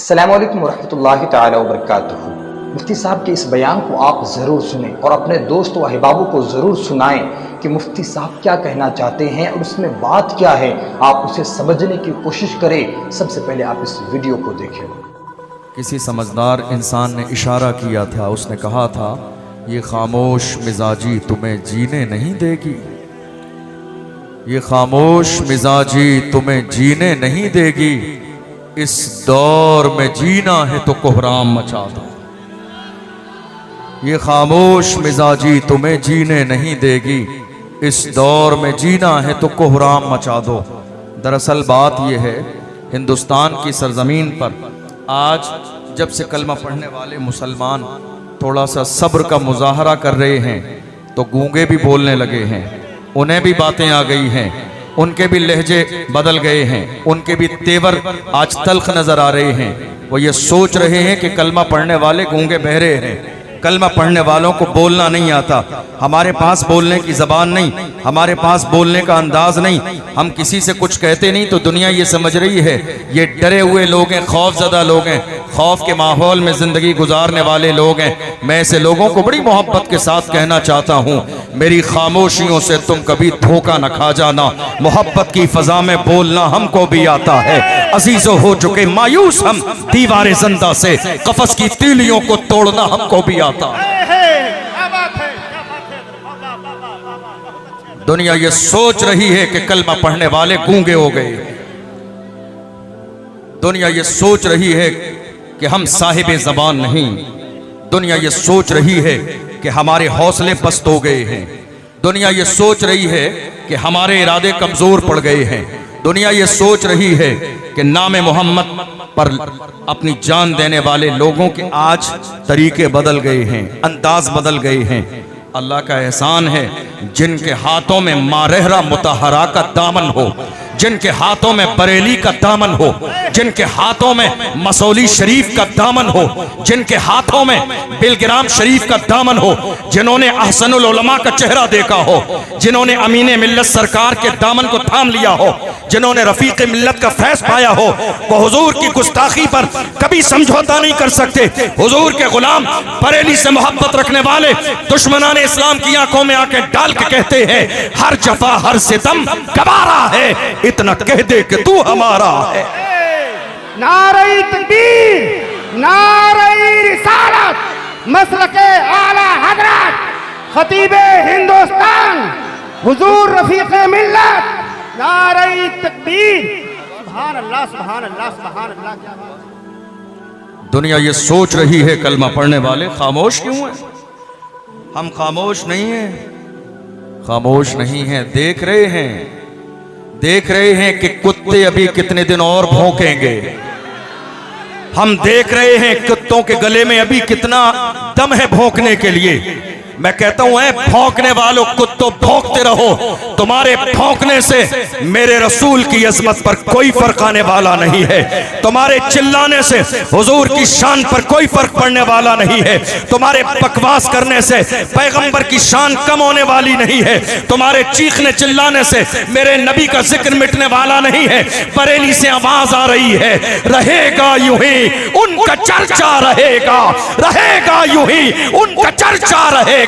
अस्सलामु अलैकुम वरहमतुल्लाहि तआला वबरकातुहू। मुफ्ती साहब के इस बयान को आप ज़रूर सुनें और अपने दोस्तों व अहबाबों को ज़रूर सुनाएं कि मुफ्ती साहब क्या कहना चाहते हैं और उसमें बात क्या है। आप उसे समझने की कोशिश करें। सबसे पहले आप इस वीडियो को देखें। किसी समझदार इंसान ने इशारा किया था, उसने कहा था ये खामोश मिजाजी तुम्हें जीने नहीं देगी, ये खामोश मिजाजी तुम्हें जीने नहीं देगी, इस दौर में जीना है तो कोहराम मचा दो। ये खामोश मिजाजी तुम्हें जीने नहीं देगी, इस दौर में जीना है तो कोहराम मचा दो। दरअसल बात यह है, हिंदुस्तान की सरजमीन पर आज जब से कलमा पढ़ने वाले मुसलमान थोड़ा सा सब्र का मुजाहरा कर रहे हैं तो गूंगे भी बोलने लगे हैं, उन्हें भी बातें आ गई हैं, उनके भी लहजे बदल गए हैं, उनके भी तेवर आज तल्ख नजर आ रहे हैं। वो ये सोच रहे हैं कि कलमा पढ़ने वाले गूंगे बहरे हैं, कलमा पढ़ने वालों को बोलना नहीं आता, हमारे पास बोलने की ज़बान नहीं, हमारे पास बोलने का अंदाज नहीं, हम किसी से कुछ कहते नहीं तो दुनिया ये समझ रही है ये डरे हुए लोग हैं, खौफजदा लोग हैं, खौफ के माहौल में ज़िंदगी गुजारने वाले लोग हैं। मैं ऐसे लोगों को बड़ी मोहब्बत के साथ कहना चाहता हूँ, मेरी खामोशियों से तुम कभी धोखा न खा जाना। मोहब्बत की फ़ज़ा में बोलना हमको भी आता है। अजीज़ों हो चुके मायूस हम दीवारे ज़िंदा से, कफ़स की तीलियों को तोड़ना हमको भी आता। दुनिया ये सोच रही है कि कलमा पढ़ने वाले गूंगे हो गए, दुनिया ये सोच रही है कि हम साहिबे ज़बान नहीं, दुनिया ये सोच रही है कि हमारे हौसले पस्त हो गए हैं, दुनिया ये सोच रही है कि हमारे इरादे कमज़ोर पड़ गए हैं, दुनिया ये सोच रही है कि नाम मोहम्मद पर अपनी जान देने वाले लोगों के आज तरीके बदल गए हैं, अंदाज बदल गए हैं। अल्लाह का एहसान है जिनके हाथों में मारहरा मुतहरा का दामन हो, जिनके हाथों में बरेली का दामन हो, जिनके हाथों में मसौली शरीफ का दामन हो, जिनके हाथों में बिलग्राम शरीफ का दामन हो, जिन्होंने अहसनुल उलमा का चेहरा देखा हो, जिन्होंने अमीने मिल्लत सरकार के दामन को थाम लिया हो, जिन्होंने रफीक मिल्लत का फैज़ पाया हो, वो हुजूर की गुस्ताखी पर कभी समझौता नहीं कर सकते। हुजूर के गुलाम बरेली से मोहब्बत रखने वाले दुश्मनाने इस्लाम की आंखों में आके डाल के कहते हैं हर जफा हर सितम गवारा है, इतना कह दे कि तू हमारा है। नारे तकबीर, नारे रिसालत, मसलके आला हजरत, खतीबे हिंदुस्तान, हुजूर रफीक़े मिल्लत, नारे तकबीर, सुभान अल्लाह, सुभान अल्लाह, सुभान अल्लाह। दुनिया ये सोच रही है कलमा पढ़ने वाले खामोश क्यों हैं? हम खामोश नहीं हैं, खामोश नहीं हैं, देख रहे हैं, देख रहे हैं कि कुत्ते अभी कितने दिन और भौंकेंगे। हम देख रहे हैं कुत्तों के गले में अभी कितना दम है भौंकने के लिए। मैं कहता हूं भौंकने वालों कुत्तों भौंकते रहो, तुम्हारे भौंकने से मेरे रसूल की अजमत पर कोई फर्क आने वाला नहीं है, तुम्हारे चिल्लाने से हुजूर की शान पर कोई फर्क पड़ने वाला नहीं है, तुम्हारे बकवास करने से पैगंबर की शान कम होने वाली नहीं है, तुम्हारे चीखने चिल्लाने से मेरे नबी का जिक्र मिटने वाला नहीं है। बरेली से आवाज आ रही है रहेगा यूं ही उनका चर्चा रहेगा, रहेगा यूं ही उनका चर्चा रहेगा,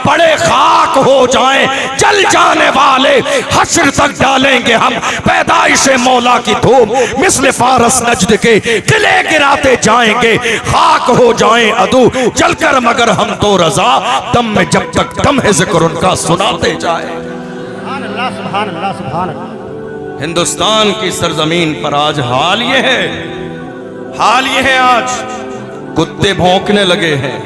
बड़े खाक हो जाएं जल जाने वाले, हश्र तक डालेंगे हम पैदाइश मौला की धूम, मिस्ल फारस नजद के किले गिराते जाएंगे, खाक हो जाएं अदू जलकर मगर हम तो रजा, दम में जब तक दम है जिक्र उनका सुनाते जाए। सुभान अल्लाह, सुभान अल्लाह, सुभान अल्लाह। हिंदुस्तान की सरजमीन पर आज हाल ये है, हाल ये है, आज कुत्ते भौंकने लगे हैं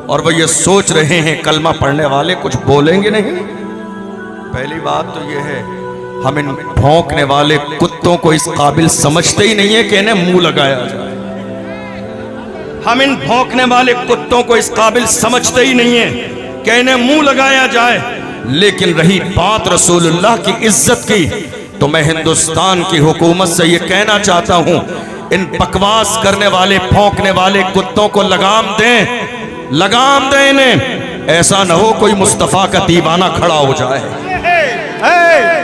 और वो ये सोच रहे हैं कलमा पढ़ने वाले कुछ बोलेंगे नहीं। पहली बात तो ये है हम इन भौंकने वाले कुत्तों को इस काबिल समझते ही नहीं है कि इन्हें मुंह लगाया जाए, हम इन भौंकने वाले कुत्तों को इस काबिल समझते ही नहीं है कि इन्हें मुंह लगाया जाए। लेकिन रही बात रसूलुल्लाह की इज्जत की, तो मैं हिंदुस्तान की हुकूमत से ये कहना चाहता हूं इन बकवास करने वाले भौंकने वाले कुत्तों को लगाम दें, लगाम दें इन्हें, ऐसा न हो कोई मुस्तफा का दीवाना खड़ा हो जाए।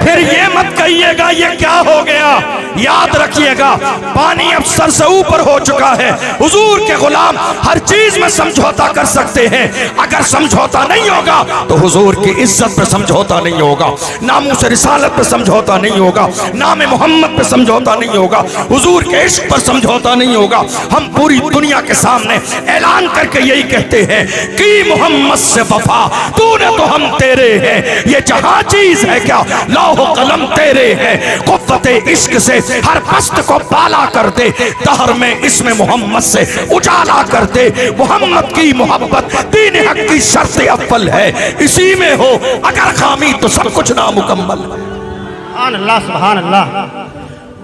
फिर ये मत कहिएगा ये क्या हो गया, याद रखिएगा, पानी अब सर से ऊपर हो चुका है। हुजूर के गुलाम हर चीज में समझौता कर सकते हैं। अगर समझौता नहीं होगा तो हुजूर की इज्जत पे समझौता नहीं होगा, नामूस रिसालत पे समझौता नहीं होगा, नाम मोहम्मद पे समझौता नहीं होगा, हुजूर के इश्क पर समझौता नहीं होगा। हम पूरी दुनिया के सामने ऐलान करके यही कहते हैं कि मोहम्मद से वफा, तूने तो हम तेरे हैं। ये जहां चीज है क्या, लौह कलम तेरे हैं। कुव्वते इश्क से हर पस्त को पाला कर दे, दहर में इसमें मोहम्मद से उजाला कर दे। मोहम्मद की मोहब्बत दीन हक की शर्त अव्वल है, इसी में हो अगर खामी तो सब कुछ नामुकम्मल। सुभान अल्लाह, सुभान अल्लाह।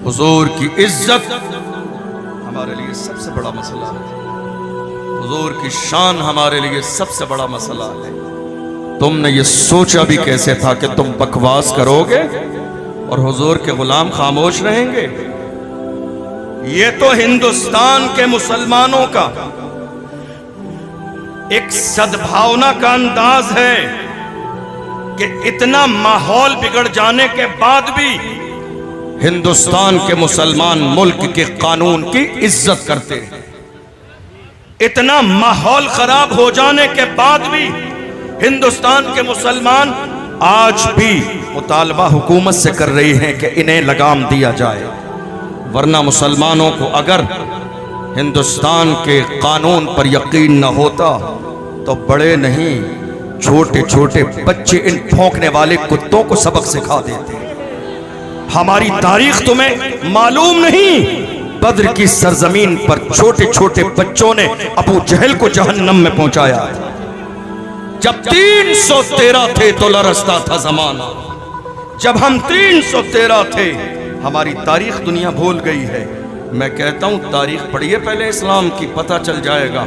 हुजूर की इज्जत हमारे लिए सबसे बड़ा मसला है, हुजूर की शान हमारे लिए सबसे बड़ा मसला है। तुमने ये सोचा भी कैसे था कि तुम बकवास करोगे और हुजूर के गुलाम खामोश रहेंगे? ये तो हिंदुस्तान के मुसलमानों का एक सद्भावना का अंदाज है कि इतना माहौल बिगड़ जाने के बाद भी हिंदुस्तान के मुसलमान मुल्क के कानून की इज्जत करते हैं। इतना माहौल खराब हो जाने के बाद भी हिंदुस्तान के मुसलमान आज भी मुतालबा हुकूमत से कर रही हैं कि इन्हें लगाम दिया जाए, वरना मुसलमानों को अगर हिंदुस्तान के कानून पर यकीन न होता तो बड़े नहीं छोटे छोटे बच्चे इन भौंकने वाले कुत्तों को सबक सिखा देते। हमारी तारीख तुम्हें मालूम नहीं, बद्र की सरजमीन पर छोटे छोटे बच्चों ने अबू जहल को जहन्नम में पहुंचाया। जब 313 थे तो लरसता था जमाना, जब हम 313 थे हमारी तारीख दुनिया भूल गई है। मैं कहता हूं तारीख पढ़िए पहले इस्लाम की, पता चल जाएगा।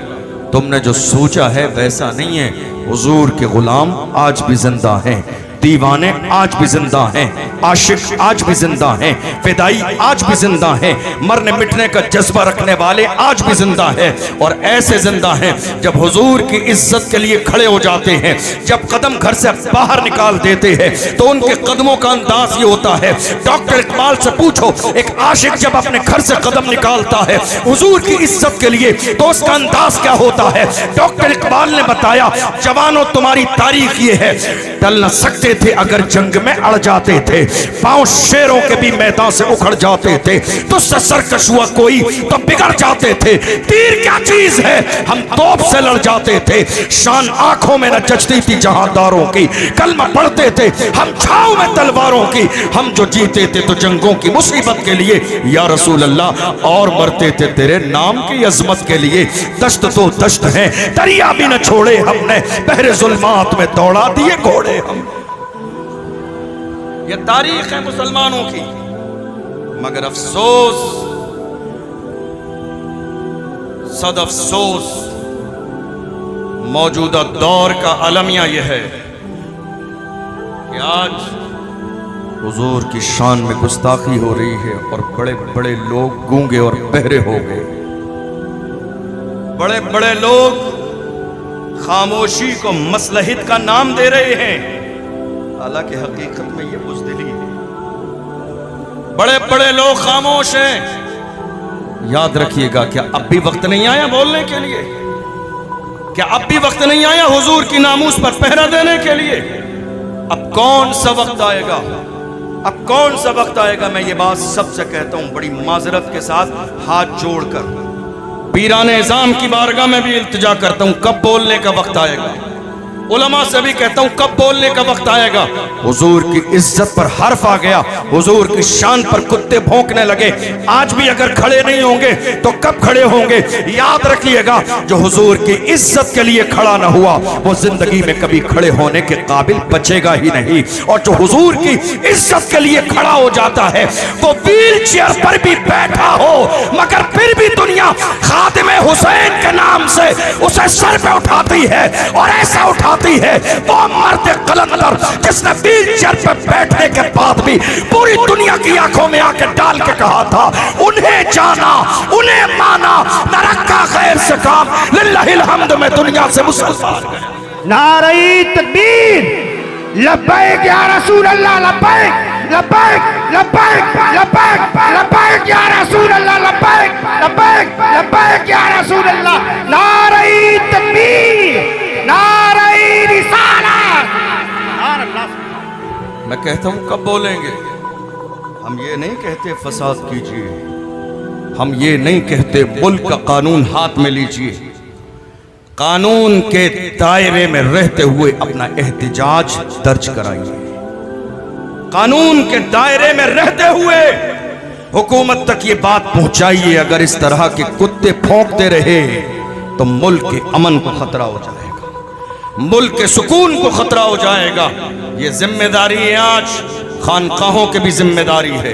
तुमने जो सोचा है वैसा नहीं है। हुजूर के गुलाम आज भी जिंदा हैं, दीवाने आज भी जिंदा हैं, आशिक आज भी जिंदा हैं, फिदाई आज भी जिंदा हैं, मरने मिटने का जज्बा रखने वाले आज भी जिंदा हैं। और ऐसे जिंदा हैं जब हुजूर की इज्जत के लिए खड़े हो जाते हैं, जब कदम घर से बाहर निकाल देते हैं तो उनके कदमों का अंदाज ये होता है। डॉक्टर इकबाल से पूछो, एक आशिक जब अपने घर से कदम निकालता है हुजूर की इज्जत के लिए तो उसका अंदाज क्या होता है। डॉक्टर इकबाल ने बताया, जवानों तुम्हारी तारीख ये है, टल न सकते थे अगर जंग में अड़ जाते थे, पांव शेरों के भी मैदान से उखड़ जाते थे, तुझसे सरकश हुआ कोई तो बिगड़ जाते थे। तीर क्या चीज है, हम तोप से लड़ जाते थे, शान आंखों में न जचती थी जहांदारों की, कलमा पढ़ते थे हम छाव में तलवारों की, हम जो जीते थे तो जंगों की मुसीबत के लिए या रसूल अल्लाह, और मरते थे तेरे नाम की अजमत के लिए। दश्त तो दश्त है, दरिया भी न छोड़े हमने, बहरे जुल्मात में दौड़ा दिए घोड़े हम। ये तारीख है मुसलमानों की, मगर अफसोस सद अफसोस मौजूदा दौर का अलमिया यह है कि आज हुजूर की शान में गुस्ताखी हो रही है और बड़े बड़े लोग गूंगे और बहरे हो गए। बड़े बड़े लोग खामोशी को मसलहित का नाम दे रहे हैं, हालांकि हकीकत में ये बुज़दिली है। बड़े बड़े लोग खामोश हैं। याद रखिएगा, क्या अब भी वक्त नहीं आया बोलने के लिए? क्या अब भी वक्त नहीं आया हुजूर की नामूस पर पहरा देने के लिए? अब कौन सा वक्त आएगा, अब कौन सा वक्त आएगा? मैं ये बात सबसे कहता हूं बड़ी माजरत के साथ, हाथ जोड़कर पीराने इज़ाम की बारगाह में भी इल्तिजा करता हूं, कब बोलने का वक्त आएगा? उलमा से भी कहता हूं कब बोलने का वक्त आएगा? हुजूर की इज्जत पर हर्फ आ गया, हुजूर की शान पर कुत्ते भौंकने लगे। आज भी अगर खड़े नहीं होंगे तो कब खड़े होंगे? याद रखिएगा, जो हुजूर की इज्जत के लिए खड़ा ना हुआ वो जिंदगी में कभी खड़े होने के काबिल बचेगा ही नहीं। और जो हुजूर की इज्जत के लिए खड़ा हो जाता है वो व्हील चेयर पर भी बैठा हो मगर फिर भी दुनिया खादिमे हुसैन के नाम से उसे सर पे उठाती है, और ऐसा उठाती है वो मर्द कलंदर जिसने व्हील चेयर पे बैठने के बाद भी पूरी दुनिया की आंखों में आके डाल के कहा था, उन्हें जाना उन्हें माना, न रखा गैर से काम, लिल्लाहिल हम्द में दुनिया से मुसलमान गए। नारे तकबीर, लब्बैक या रसूल अल्लाह, लब्बैक। लब्बैक लब्बैक लब्बैक लब्बैक या रसूल अल्लाह, लब्बैक लब्बैक लब्बैक या रसूल अल्लाह। नारे तकबीर, नारे रिसालत, नारे अल्लाह। मैं कहता हूं कब बोलेंगे? हम ये नहीं कहते फसाद कीजिए, हम ये नहीं कहते मुल्क का कानून हाथ में लीजिए। कानून के दायरे में रहते हुए अपना एहतिजाज दर्ज कराइए। कानून के दायरे में रहते हुए हुकूमत तक ये बात पहुंचाइए। अगर इस तरह के कुत्ते भौंकते रहे तो मुल्क के अमन को खतरा हो जाएगा, मुल्क के सुकून को खतरा हो जाएगा। ये जिम्मेदारी है, आज खानकाहों की भी जिम्मेदारी है,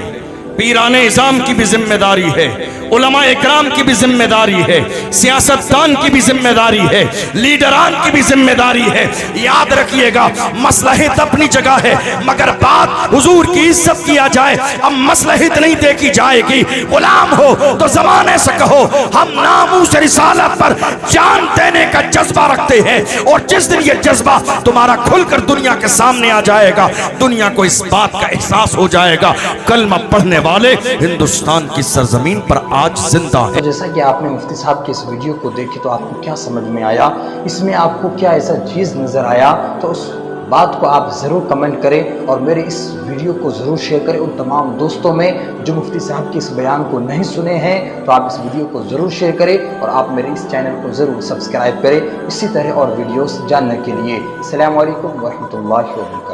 पीराने इज़ाम की भी जिम्मेदारी है, उलमा इकराम की भी जिम्मेदारी है, सियासतदान की भी जिम्मेदारी है, लीडरान की भी जिम्मेदारी है। याद रखिएगा, मसलहत अपनी जगह है, मगर बात हुजूर की इज्जत किया जाए। अब मसलहत नहीं देखी जाएगी। गुलाम हो तो जमाने से कहो हम नामूस रिसालत पर जान देने का जज्बा रखते हैं, और जिस दिन ये जज्बा तुम्हारा खुलकर दुनिया के सामने आ जाएगा, दुनिया को इस बात का एहसास हो जाएगा कलमा पढ़ने वाले हिंदुस्तान की सरजमीन पर आज जिंदा है। जैसा कि आपने मुफ्ती साहब की इस वीडियो को देखी तो आपको क्या समझ में आया, इसमें आपको क्या ऐसा चीज़ नज़र आया, तो उस बात को आप ज़रूर कमेंट करें और मेरे इस वीडियो को ज़रूर शेयर करें उन तमाम दोस्तों में जो मुफ्ती साहब के इस बयान को नहीं सुने हैं। तो आप इस वीडियो को ज़रूर शेयर करें और आप मेरे इस चैनल को ज़रूर सब्सक्राइब करें इसी तरह और वीडियोस जानने के लिए। अस्सलामु अलैकुम वरहमतुल्लाहि वबरकातुहू।